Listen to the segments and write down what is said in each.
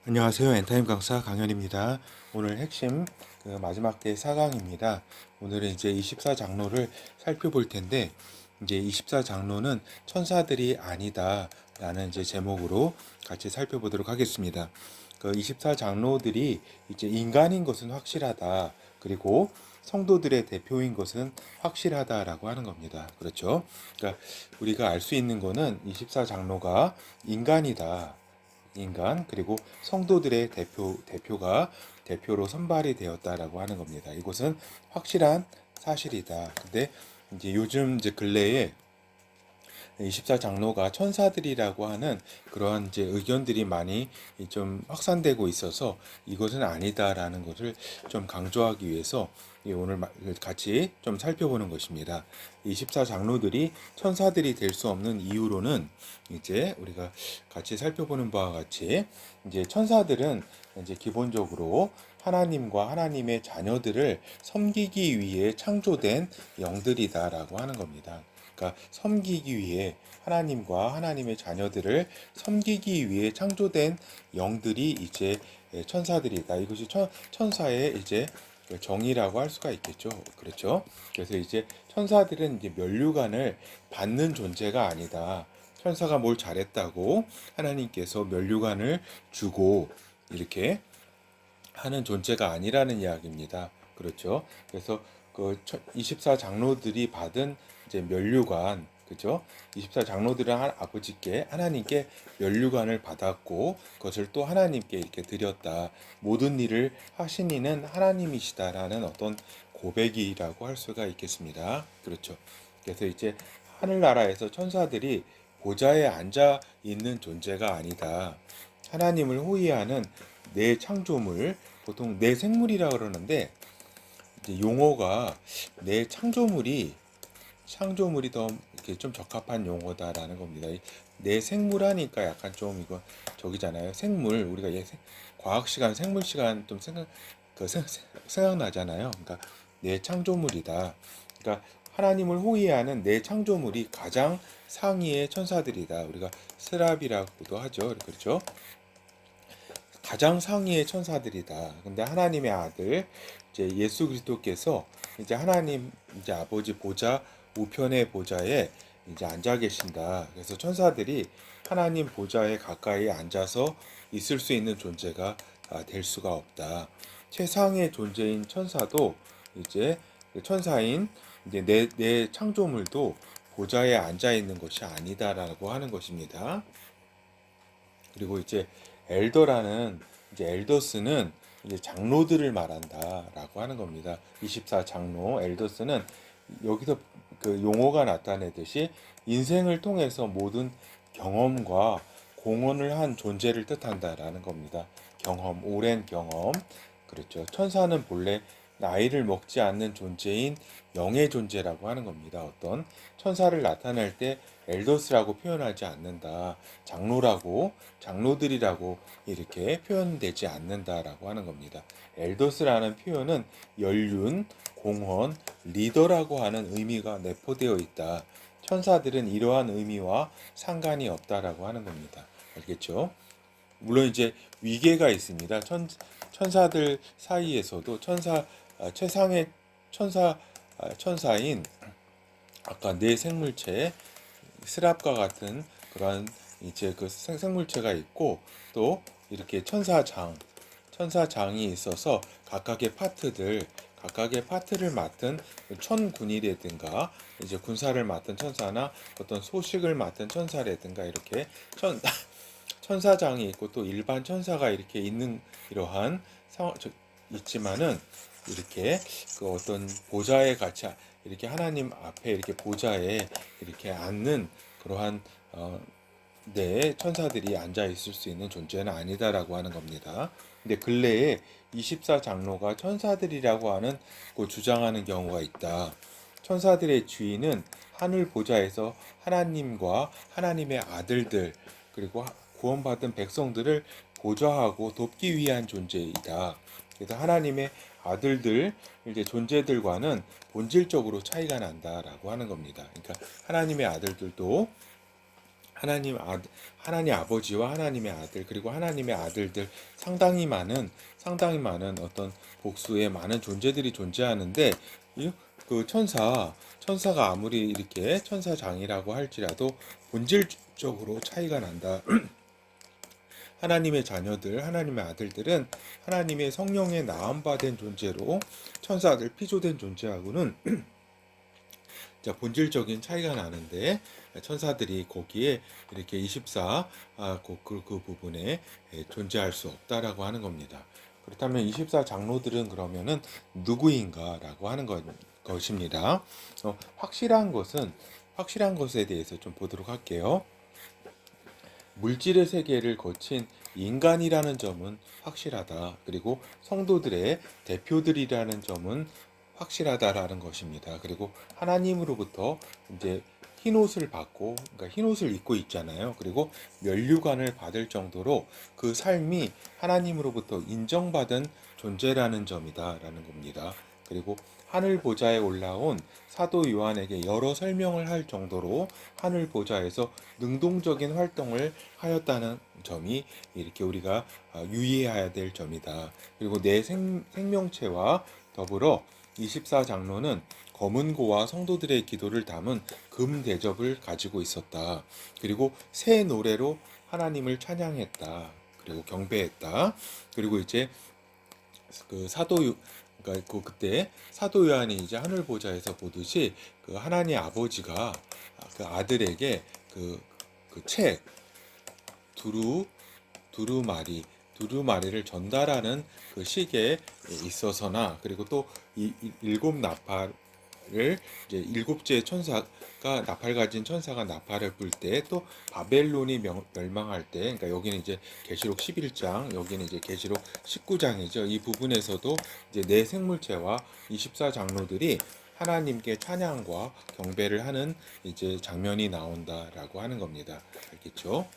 안녕하세요. 엔타임 강사 강현입니다. 오늘 핵심 마지막 대 4강입니다. 오늘은 이제 24장로를 살펴볼 텐데, 이제 24장로는 천사들이 아니다 라는 이제 제목으로 같이 살펴보도록 하겠습니다. 그 24장로들이 이제 인간인 것은 확실하다. 그리고 성도들의 대표인 것은 확실하다라고 하는 겁니다. 그렇죠? 그러니까 우리가 알 수 있는 거는 24장로가 인간이다. 인간 그리고 성도들의 대표로 선발이 되었다라고 하는 겁니다. 이것은 확실한 사실이다. 근데 이제 요즘 이제 근래에 24장로가 천사들이라고 하는 그러한 이제 의견들이 많이 좀 확산되고 있어서 이것은 아니다라는 것을 좀 강조하기 위해서 오늘 같이 좀 살펴보는 것입니다. 24장로들이 천사들이 될 수 없는 이유로는 이제 우리가 같이 살펴보는 바와 같이 이제 천사들은 이제 기본적으로 하나님과 하나님의 자녀들을 섬기기 위해 창조된 영들이다라고 하는 겁니다. 그러니까 섬기기 위해 하나님과 하나님의 자녀들을 섬기기 위해 창조된 영들이 이제 천사들이다. 이것이 천사의 이제 정의라고 할 수가 있겠죠. 그렇죠? 그래서 이제 천사들은 이제 면류관을 받는 존재가 아니다. 천사가 뭘 잘했다고 하나님께서 면류관을 주고 이렇게 하는 존재가 아니라는 이야기입니다. 그렇죠? 그래서 그 24장로들이 받은 이제 면류관, 그죠? 24장로들은 아버지께 하나님께 면류관을 받았고 그것을 또 하나님께 이렇게 드렸다. 모든 일을 하신 이는 하나님이시다라는 어떤 고백이라고 할 수가 있겠습니다. 그렇죠? 그래서 이제 하늘나라에서 천사들이 보좌에 앉아 있는 존재가 아니다. 하나님을 호위하는 내 창조물, 보통 내 생물이라 그러는데 이제 용어가 내 창조물이 더 이렇게 좀 적합한 용어다라는 겁니다. 내 생물하니까 약간 좀 이거 저기잖아요. 생물 우리가 과학 시간, 생물 시간 좀 생각나잖아요. 그러니까 내 창조물이다. 그러니까 하나님을 호위하는 내 창조물이 가장 상위의 천사들이다. 우리가 스랍이라고도 하죠. 그렇죠? 가장 상위의 천사들이다. 근데 하나님의 아들 이제 예수 그리스도께서 이제 하나님 이제 아버지 보좌 우편의 보좌에 이제 앉아 계신다. 그래서 천사들이 하나님 보좌에 가까이 앉아서 있을 수 있는 존재가 될 수가 없다. 최상의 존재인 천사도 이제 천사인 이제 내 창조물도 보좌에 앉아 있는 것이 아니다라고 하는 것입니다. 그리고 이제 엘더라는 이제 엘더스는 이제 장로들을 말한다라고 하는 겁니다. 24장로 엘더스는 여기서 그 용어가 나타내듯이 인생을 통해서 모든 경험과 공헌을 한 존재를 뜻한다라는 겁니다. 경험, 오랜 경험. 그렇죠. 천사는 본래 나이를 먹지 않는 존재인 영의 존재라고 하는 겁니다. 어떤 천사를 나타낼 때 엘더스라고 표현하지 않는다. 장로들이라고 이렇게 표현되지 않는다라고 하는 겁니다. 엘더스라는 표현은 연륜, 공헌, 리더라고 하는 의미가 내포되어 있다. 천사들은 이러한 의미와 상관이 없다라고 하는 겁니다. 알겠죠? 물론 이제 위계가 있습니다. 천사들 사이에서도 최상의 천사인 아까 내 생물체 스랍과 같은 그런 이제 그 생물체가 있고 또 이렇게 천사장이 있어서 각각의 파트를 맡은 천군이라든가 이제 군사를 맡은 천사나 어떤 소식을 맡은 천사라든가 이렇게 천사장이 있고 또 일반 천사가 이렇게 있는 이러한 상황 있지만은 이렇게 그 어떤 보좌에 같이 이렇게 하나님 앞에 이렇게 보좌에 이렇게 앉는 그러한 네, 천사들이 앉아 있을 수 있는 존재는 아니다라고 하는 겁니다. 근데 근래에 24장로가 천사들이라고 하는 주장하는 경우가 있다. 천사들의 주인은 하늘 보좌에서 하나님과 하나님의 아들들 그리고 구원받은 백성들을 보좌하고 돕기 위한 존재이다. 그래서 하나님의 아들들 이제 존재들과는 본질적으로 차이가 난다라고 하는 겁니다. 그러니까 하나님의 아들들도 하나님 아버지와 하나님의 아들, 그리고 하나님의 아들들 상당히 많은 어떤 복수의 많은 존재들이 존재하는데, 그 천사가 아무리 이렇게 천사장이라고 할지라도 본질적으로 차이가 난다. 하나님의 자녀들, 하나님의 아들들은 하나님의 성령의 나음받은 존재로, 천사들 피조된 존재하고는 자, 본질적인 차이가 나는데, 천사들이 거기에 이렇게 24, 그 부분에 존재할 수 없다라고 하는 겁니다. 그렇다면 24 장로들은 그러면은 누구인가라고 하는 것입니다. 확실한 것에 대해서 좀 보도록 할게요. 물질의 세계를 거친 인간이라는 점은 확실하다. 그리고 성도들의 대표들이라는 점은 확실하다라는 것입니다. 그리고 하나님으로부터 이제 흰 옷을 받고, 그러니까 흰 옷을 입고 있잖아요. 그리고 면류관을 받을 정도로 그 삶이 하나님으로부터 인정받은 존재라는 점이다라는 겁니다. 그리고 하늘 보좌에 올라온 사도 요한에게 여러 설명을 할 정도로 하늘 보좌에서 능동적인 활동을 하였다는 점이 이렇게 우리가 유의해야 될 점이다. 그리고 내 생명체와 더불어 24 장로는 검은고와 성도들의 기도를 담은 금 대접을 가지고 있었다. 그리고 새 노래로 하나님을 찬양했다. 그리고 경배했다. 그리고 이제 그 그러니까 그때 사도 요한이 이제 하늘 보좌에서 보듯이 그 하나님 아버지가 그 아들에게 그 책 두루 두루마리를 전달하는 그 시기에 있어서나, 그리고 또 이 일곱 나팔을 이제 일곱째 천사가 나팔 가진 천사가 나팔을 불 때, 또 바벨론이 멸망할 때, 그러니까 여기는 이제 계시록 11장, 여기는 이제 계시록 19장이죠. 이 부분에서도 이제 내 생물체와 24 장로들이 하나님께 찬양과 경배를 하는 이제 장면이 나온다라고 하는 겁니다. 알겠죠?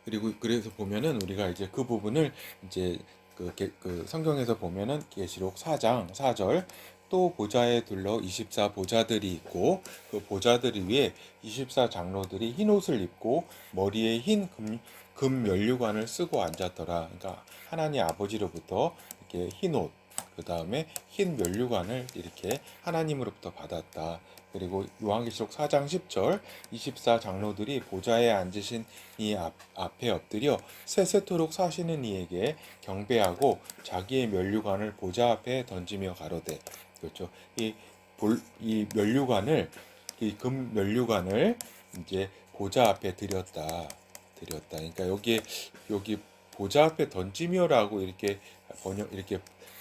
그리고 그래서 보면은 우리가 이제 그 부분을 이제 그 성경에서 보면은 계시록 4장 4절, 또 보좌에 둘러 24 보좌들이 있고 그 보좌들 위에 24 장로들이 흰 옷을 입고 머리에 흰 금 면류관을 쓰고 앉았더라. 그러니까 하나님 아버지로부터 이렇게 흰 옷, 그 다음에 흰 면류관을 이렇게 하나님으로부터 받았다. 그리고 요한계시록 4장 10절, 24 장로들이 보좌에 앉으신 이 앞에 엎드려 세세토록 사시는 이에게 경배하고 자기의 면류관을 보좌 앞에 던지며 가로되. 그렇죠. 이 면류관을, 이 금 면류관을 이제 보좌 앞에 드렸다. 그러니까 여기 보좌 앞에 던지며라고 이렇게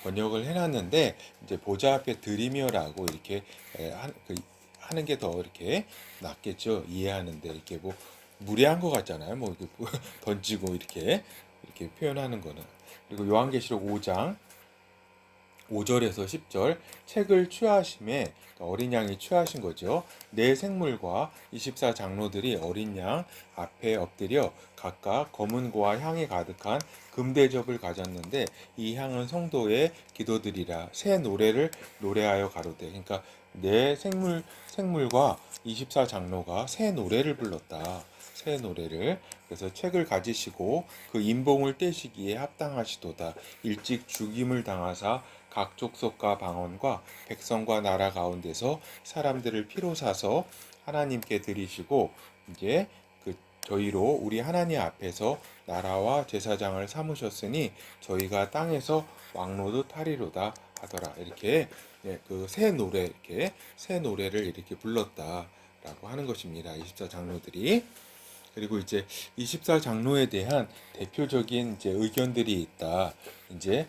번역을 해놨는데, 이제 보좌 앞에 드리며라고 이렇게 하는 게 더 이렇게 낫겠죠. 이해하는데 이렇게 뭐 무례한 것 같잖아요. 뭐 이렇게 던지고 이렇게 표현하는 거는. 그리고 요한계시록 5장 5절에서 10절, 책을 취하심에, 그러니까 어린 양이 취하신 거죠. 내 생물과 24 장로들이 어린 양 앞에 엎드려 각각 검은 고와 향이 가득한 금대접을 가졌는데, 이 향은 성도의 기도들이라 새 노래를 노래하여 가로되. 그러니까 내 생물과 24 장로가 새 노래를 불렀다. 새 노래를. 그래서 책을 가지시고 그 인봉을 떼시기에 합당하시도다. 일찍 죽임을 당하사 각 족속과 방언과 백성과 나라 가운데서 사람들을 피로 사서 하나님께 드리시고, 이제 저희로 우리 하나님 앞에서 나라와 제사장을 삼으셨으니 저희가 땅에서 왕노릇 하리로다 하더라. 이렇게 그 새 노래를 이렇게 불렀다라고 하는 것입니다. 24 장로들이. 그리고 이제 24 장로에 대한 대표적인 이제 의견들이 있다. 이제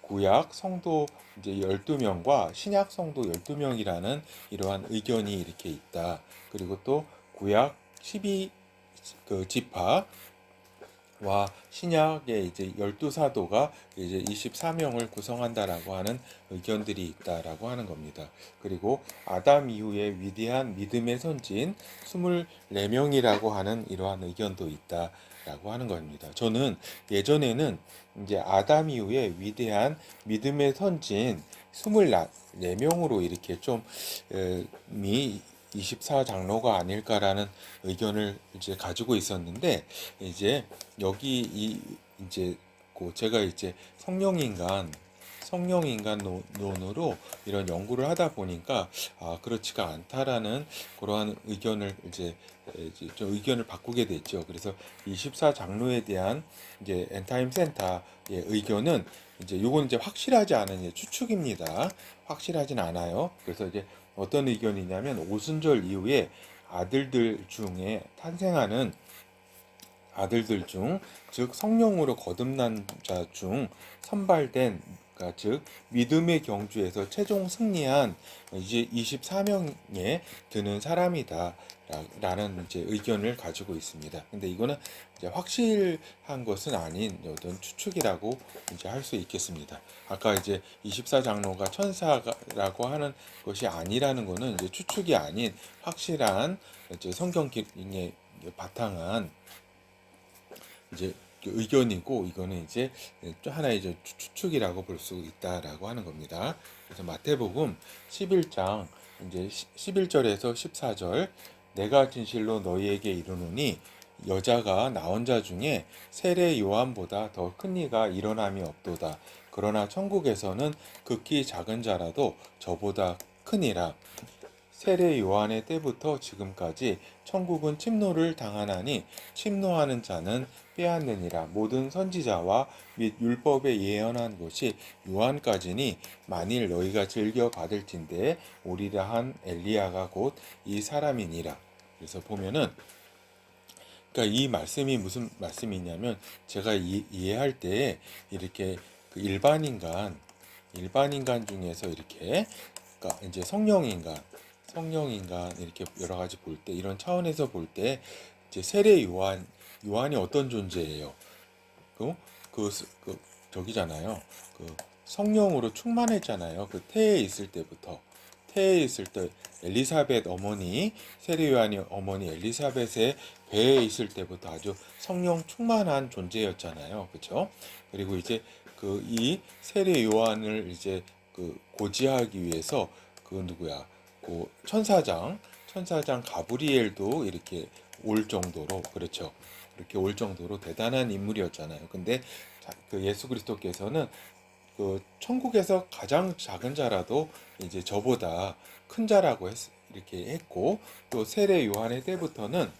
구약 성도 이제 12명과 신약 성도 12명이라는 이러한 의견이 이렇게 있다. 그리고 또 구약 12 그 지파와 신약의 이제 12사도가 이제 24명을 구성한다라고 하는 의견들이 있다라고 하는 겁니다. 그리고 아담 이후에 위대한 믿음의 선진 24명이라고 하는 이러한 의견도 있다라고 하는 겁니다. 저는 예전에는 이제 아담 이후에 위대한 믿음의 선진 24명으로 이렇게 좀 24장로가 아닐까라는 의견을 이제 가지고 있었는데, 이제 여기 이제 제가 이제 성령인간론으로 이런 연구를 하다 보니까 그렇지가 않다라는 그러한 의견을 이제 좀 의견을 바꾸게 됐죠. 그래서 이 14장로에 대한 이제 엔타임 센터의 의견은 이제 요건 이제 확실하지 않은 이제 추측입니다. 확실하진 않아요. 그래서 이제 어떤 의견이냐면, 오순절 이후에 아들들 중에 탄생하는 아들들 중, 즉 성령으로 거듭난 자 중 선발된, 그러니까 즉 믿음의 경주에서 최종 승리한 이제 24명에 드는 사람이다 라는 이제 의견을 가지고 있습니다. 근데 이거는 이제 확실한 것은 아닌 어떤 추측이라고 이제 할 수 있겠습니다. 아까 이제 24장로가 천사라고 하는 것이 아니라는 것은 이제 추측이 아닌 확실한 이제 성경에 바탕한 이제 의견이고, 이거는 이제 또 하나의 이제 추측이라고 볼 수 있다라고 하는 겁니다. 그래서 마태복음 11장 이제 11절에서 14절, 내가 진실로 너희에게 이르노니 여자가 나온 자 중에 세례 요한보다 더 큰 이가 일어남이 없도다. 그러나 천국에서는 극히 작은 자라도 저보다 크니라. 세례 요한의 때부터 지금까지 천국은 침노를 당하나니 침노하는 자는 빼앗느니라. 모든 선지자와 및 율법에 예언한 것이 요한까지니 만일 너희가 즐겨 받을진대 오리라 한 엘리야가 곧 이 사람이니라. 그래서 보면은, 그러니까 이 말씀이 무슨 말씀이냐면, 제가 이해할 때 이렇게 그 일반 인간 중에서 이렇게, 그러니까 이제 성령인간 이렇게 여러 가지 볼 때, 이런 차원에서 볼 때 이제 세례 요한이 어떤 존재예요? 그, 저기잖아요. 그 성령으로 충만했잖아요. 그 태에 있을 때 엘리사벳 어머니, 세례 요한이 어머니 엘리사벳의 배에 있을 때부터 아주 성령 충만한 존재였잖아요. 그렇죠? 그리고 이제 그 이 세례 요한을 이제 그 고지하기 위해서 그 누구야? 그 천사장 가브리엘도 이렇게 올 정도로, 그렇죠. 이렇게 올 정도로 대단한 인물이었잖아요. 근데 그 예수 그리스도께서는 그 천국에서 가장 작은 자라도 이제 저보다 큰 자라고 이렇게 했고, 또 세례 요한의 때부터는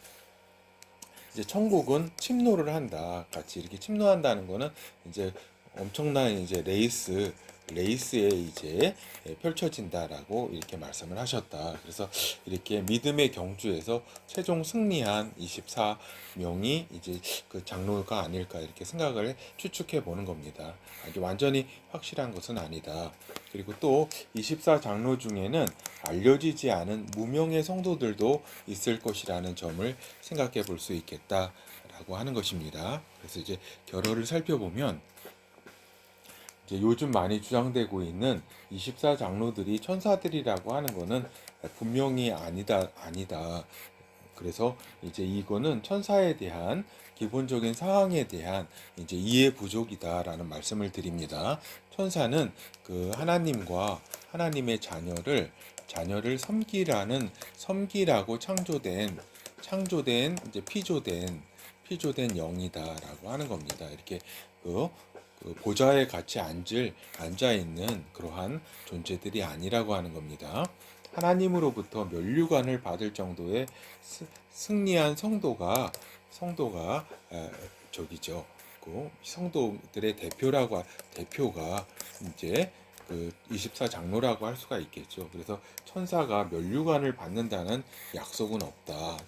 이제 천국은 침노를 한다. 같이 이렇게 침노한다는 거는 이제 엄청난 이제 레이스에 이제 펼쳐진다라고 이렇게 말씀을 하셨다. 그래서 이렇게 믿음의 경주에서 최종 승리한 24명이 이제 그 장로가 아닐까 이렇게 생각을 추측해 보는 겁니다. 아주 완전히 확실한 것은 아니다. 그리고 또 24장로 중에는 알려지지 않은 무명의 성도들도 있을 것이라는 점을 생각해 볼 수 있겠다라고 하는 것입니다. 그래서 이제 결어를 살펴보면, 이제 요즘 많이 주장되고 있는 24장로들이 천사들이라고 하는 것은 분명히 아니다. 그래서 이제 이거는 천사에 대한 기본적인 사항에 대한 이제 이해 부족이다라는 말씀을 드립니다. 천사는 그 하나님의 자녀를 섬기라고 창조된 이제 피조된 영이다라고 하는 겁니다. 이렇게 그 보좌에 같이 앉아 있는 그러한 존재들이 아니라고 하는 겁니다. 하나님으로부터 면류관을 받을 정도의 승리한 성도가 저기죠. 그 성도들의 대표가 이제 그 24장로라고 할 수가 있겠죠. 그래서 천사가 면류관을 받는다는 약속은 없다.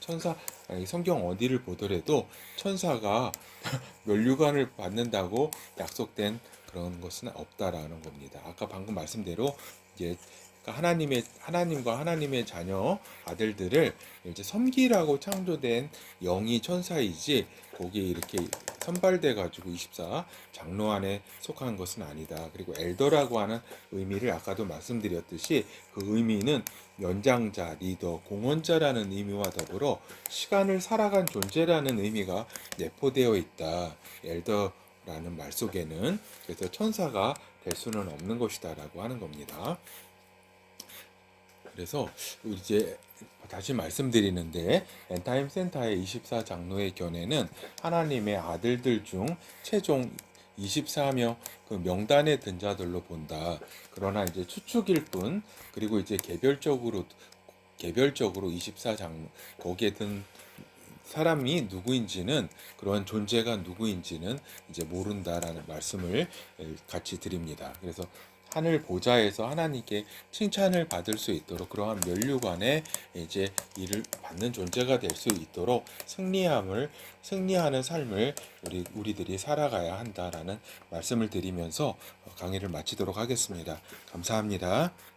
성경 어디를 보더라도 천사가 면류관을 받는다고 약속된 그런 것은 없다라는 겁니다. 아까 방금 말씀대로 이제 하나님과 하나님의 자녀 아들들을 이제 섬기라고 창조된 영이 천사이지, 거기에 이렇게 선발돼 가지고 24 장로 안에 속한 것은 아니다. 그리고 엘더라고 하는 의미를 아까도 말씀드렸듯이 그 의미는 연장자, 리더, 공헌자라는 의미와 더불어 시간을 살아간 존재라는 의미가 내포되어 있다. 엘더라는 말 속에는. 그래서 천사가 될 수는 없는 것이다라고 하는 겁니다. 그래서 이제 다시 말씀드리는데 엔타임 센터의 24장로의 견해는 하나님의 아들들 중 최종 24명 그 명단에 든 자들로 본다. 그러나 이제 추측일 뿐, 그리고 이제 개별적으로 24장로 거기에 든 사람이 누구인지는, 그런 존재가 누구인지는 이제 모른다라는 말씀을 같이 드립니다. 그래서 하늘 보좌에서 하나님께 칭찬을 받을 수 있도록, 그러한 면류관에 이제 일을 받는 존재가 될 수 있도록 승리하는 삶을 우리들이 살아가야 한다라는 말씀을 드리면서 강의를 마치도록 하겠습니다. 감사합니다.